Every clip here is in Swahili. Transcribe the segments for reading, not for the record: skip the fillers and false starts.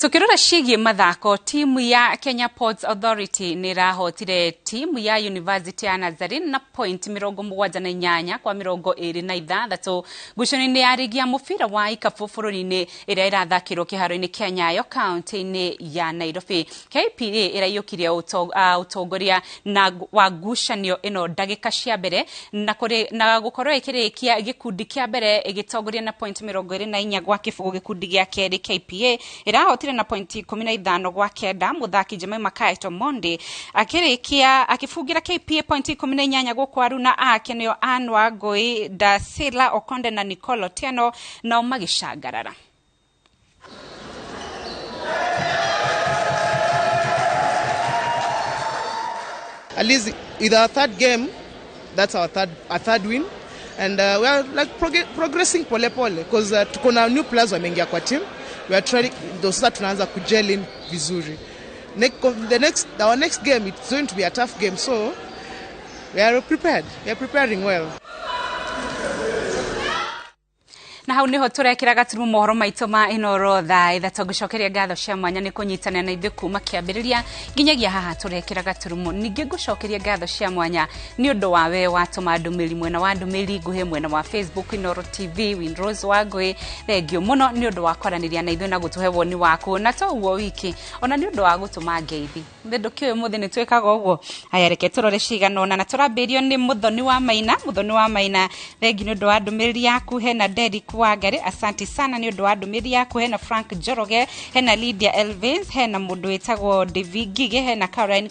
Tukirora ciĩgiĩ mathako, timu ya Kenya Ports Authority nĩrahotire timu ya University ya Nazarene na point 78 kwa 26 ngucanio-inĩ ya rigi ya mũbira wa ikabu bũrũri-inĩ ĩrĩa ĩrathakĩrwo kĩharo-inĩ kĩa Nyayo kaunti-inĩ ya Nairobi. KPA ĩraiyũkirie ũtongoria na wa ngucanio ĩno ndagĩka cia mbere na gũkorwo ĩkĩrĩkia gĩkundi kĩa mbere ĩgĩtongoria na point 24 gwa kĩbũgũ. Gĩkundi gĩa kerĩ KPA ĩrahotire na point 15 gwa kenda. Muthaki Jemima Kaeto Monde akifungira KPA point 18 gũkũ Aruna ake nĩo Inooro Wangui, Dasila Okonde na Nicolo Tieno nao magĩcangarara. At least with our third game, that's our third win, and we are like progressing pole pole because tuko na new players wameingia kwa team. We are trying sasa tunaanza kujel in vizuri. Our next game, it's going to be a tough game, so we are prepared. We are preparing well. Na hau niho turekira gaturumu mohoro maitũ ma Inooro Thaa Ithatu. Ngũcokeria ngatho cia mwanya nĩ kũnyitana na ithuĩ kuma kĩambĩrĩria nginyagia haha turekira gaturumu. Ningĩ ngũcokeria ngatho cia mwanya nĩ ũndũ wa we watũma ndũmĩrĩri mwena wa ndũmĩrĩri nguhĩ mwena wa Facebook Inooro TV Winrose Wangui. Thengio mũno nĩ ũndũ wa kwaranĩria na ithuĩ na gũtũhe woni waku, na to ũguo wiki ona nĩ ũndũ wa gũtũma ngeithi. Ndũkĩũĩ mũthĩ nĩ twĩkaga ũguo. Haya, reke tũrore cigana na tũrambĩrio nĩ Muthoni wa Maina. Thengio nĩ ũndũ wa ndũmĩrĩri yaku. Hena Derek Wagare, asanti sana ni ũndũ wa ndũmĩrĩri yaku. Hena Frank Joroge, hena Lydia Elvins, hena mũndũ wĩtagwo David Gige, hena Caroline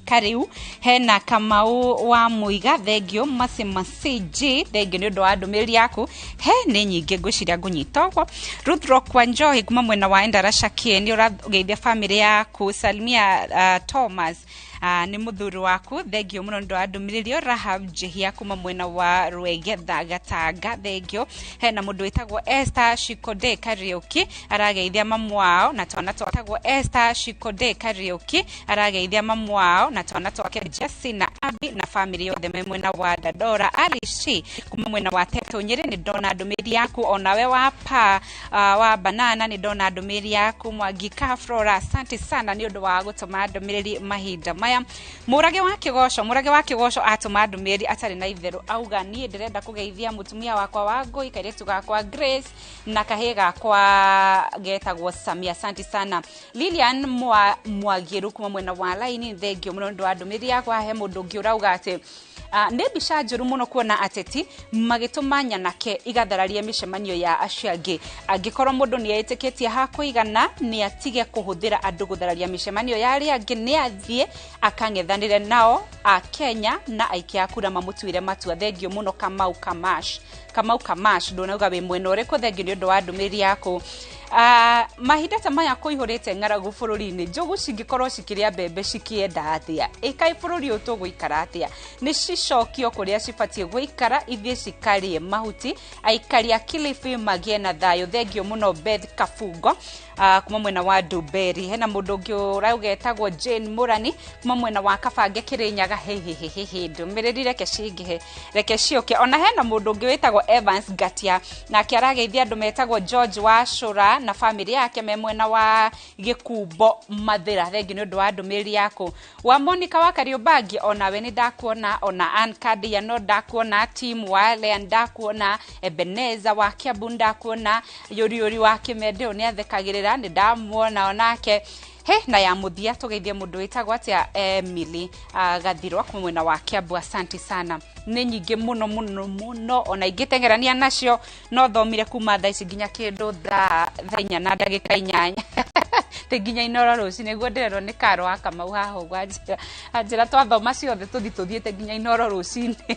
Kariu, hena Kamau wa Muiga. Thengio Masimasiji, thengio ni ũndũ wa ndũmĩrĩri yaku. He nĩ nyingĩ ngwĩciria ngũnyita ũguo. Ruth Rock Wanjohi kuma mwena wa Endarasha Kieni, ũrageithia family yaku. Salmia Thomas ni mũthuri waku. Thengio mũno nĩ wa ndũmĩrĩri. Rahab Jehia kuma mwena wa Rwegetha Gatanga. Thengio. Hena mũndũ wĩtagwo Esther Shikode Kariuki, arageithia mamu wao na twana twatagwo Esther Shikode Kariuki, arageithia mamu wao na twana twake Jesse na Abi na family yothe mwena wa Dadora. Alishi kuma mwena wa Teto Nyeri, ni ndona ndũmĩrĩri yaku. Onawe wa Banana ni ndona ndũmĩrĩri yaku. Mwagika Flora, asante sana ni ũndũ wa gũtũma ndũmĩrĩri mahinda maya. Murage wa Kĩgoco atũma ndũmĩrĩri atarĩ na itherũ, auga niĩ ndĩrenda kũgeithia mũtumia wakwa Wangui, kairĩtu gakwa Grace na kahĩĩ gakwa getagwo Samia. Asante sana. Lilian Mwagiru kuma mwena wa Laini, thengio mũno nĩ wa ndũmĩrĩri yakwa. He mũndũ ũngĩ ũrauga atĩ nĩ mbica njũru mũno kuona ateti magĩtũma nyanake igathararia mĩcemanio ya acio angĩ. Angĩkorwo mũndũ nĩ etĩkĩtie ha kũigana nĩ atige kũhũthĩra andũ gũthararia mĩcemanio ya arĩa angĩ, nĩ athiĩ akang'ethanĩre nao a Kenya na aikia kura mamũtuĩre matua. Thengio mũno Kamau Kamash ndũnauga wĩ mwena ũrĩkũ. Thengio nĩ ũndũ wa ndũmĩrĩri yaku. Mahinda ta maya kũihũrĩte ng'aragu bũrũri-inĩ, njogu cingĩkorwo cikĩrĩa mbembe cikĩenda atĩa? Ĩkaĩ bũrũri ũyũ tũgũikara atĩa? Nĩ cicokio kũrĩa cibatiĩ gũikara, ithiĩ cikarĩe mahuti, aikari a Kilifi magĩe na thayũ. Thengio mũno Beth Kafungo kuma mwena wa Duberi. Hena mũndũ ũngĩ ũrauga etagwo Jane Murani kuma mwena wa Kabange Kĩrĩnyaga. Ndũmĩrĩri reke ciũke. Ona hena mũndũ ũngĩ wĩtagwo Evans Gatia, nake arageithia andũ metagwo George wa Shura na family yake me mwena wa Gĩkumbo Mathĩra. Thengio nĩ ũndũ wa ndũmĩrĩri yaku. Wa Monica wa Kariobangi, onawe nĩ ndakuona. Ona Ann Kadia no ndakuona. Team wa Leon ndakuona. Ebeneza wa Kiambu ndakuona. Yuri wa Kĩmendeo nĩ athekagĩrĩra, nĩ ndamuona onake. Na ya muthia tugeithie mũndũ wĩtagwo atĩa Emily Gathirwa kuma mwena wa Kiambu. Asante sana. Nĩ nyingĩ mũno ona ingĩteng'erania nacio no thomire kuma thaa ici nginya kĩndũ thaa 4 na ndagĩka 8 nginya Inooro rũci nĩguo ndĩrerwo nĩ Karo wa Kamau haha ũguo anjĩra twathoma ciothe tũthiĩte nginya Inooro rũci-inĩ.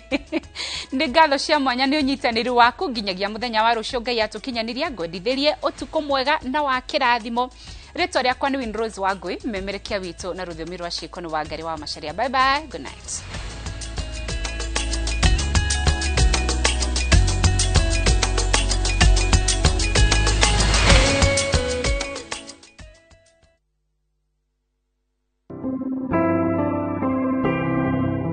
Nĩ ngatho cia mwanya nĩ ũnyitanĩri waku nginyagia mũthenya wa rũciũ. Ngai atũkinyanĩria, ngwendithĩrie ũtukũ mwega na wa kĩrathimo. Rĩtwa rĩakwa nĩ Winrose Wangui, mmemerekia witũ na rũthiomi rwa ciĩko nĩ Wangari wa Macharia. Bye bye, good night.